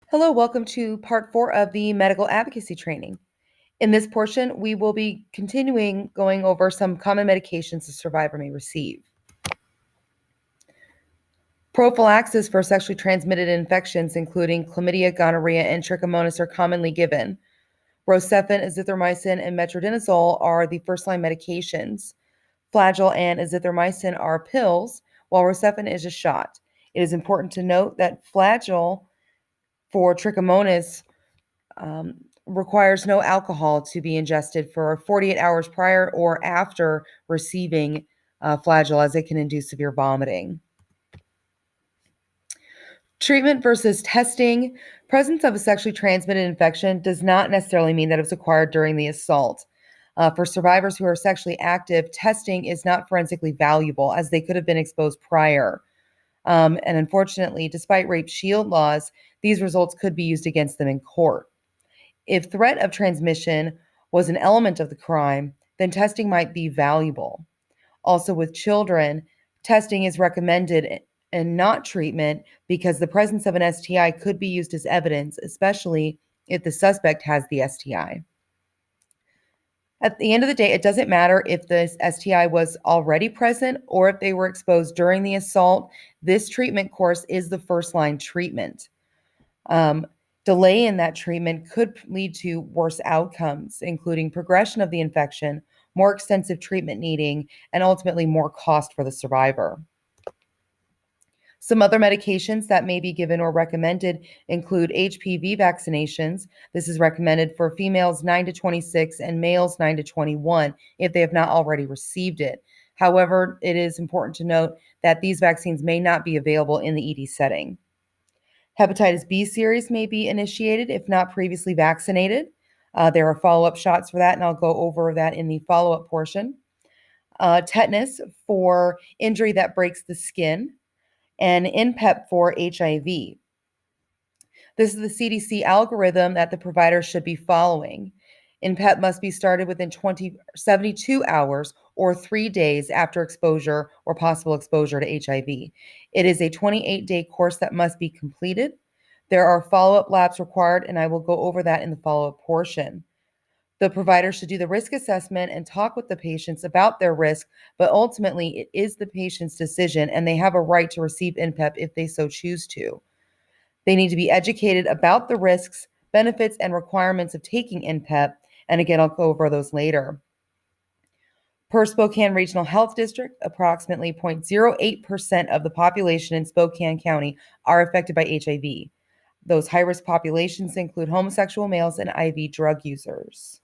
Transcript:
Hello, welcome to part 4 of the medical advocacy training. In this portion, we will be continuing going over some common medications a survivor may receive. Prophylaxis for sexually transmitted infections, including chlamydia, gonorrhea, and trichomonas, are commonly given. Rocephin, azithromycin, and metronidazole are the first-line medications. Flagyl and azithromycin are pills, while Rocephin is a shot. It is important to note that Flagyl for trichomonas requires no alcohol to be ingested for 48 hours prior or after receiving Flagyl, as it can induce severe vomiting. Treatment versus testing. Presence of a sexually transmitted infection does not necessarily mean that it was acquired during the assault. For survivors who are sexually active, testing is not forensically valuable as they could have been exposed prior. And unfortunately, despite rape shield laws, these results could be used against them in court. If threat of transmission was an element of the crime, then testing might be valuable. Also, with children, testing is recommended and not treatment because the presence of an STI could be used as evidence, especially if the suspect has the STI. At the end of the day, it doesn't matter if the STI was already present or if they were exposed during the assault. This treatment course is the first line treatment. Delay in that treatment could lead to worse outcomes, including progression of the infection, more extensive treatment needing, and ultimately more cost for the survivor. Some other medications that may be given or recommended include HPV vaccinations. This is recommended for females 9 to 26 and males 9 to 21 if they have not already received it. However, it is important to note that these vaccines may not be available in the ED setting. Hepatitis B series may be initiated if not previously vaccinated. There are follow-up shots for that, and I'll go over that in the follow-up portion. Tetanus for injury that breaks the skin, and NPEP for HIV. This is the CDC algorithm that the provider should be following. NPEP must be started within 72 hours or 3 days after exposure or possible exposure to HIV. It is a 28-day course that must be completed. There are follow-up labs required, and I will go over that in the follow-up portion. The provider should do the risk assessment and talk with the patients about their risk, but ultimately it is the patient's decision, and they have a right to receive NPEP if they so choose to. They need to be educated about the risks, benefits, and requirements of taking NPEP, and again, I'll go over those later. Per Spokane Regional Health District, approximately 0.08% of the population in Spokane County are affected by HIV. Those high-risk populations include homosexual males and IV drug users.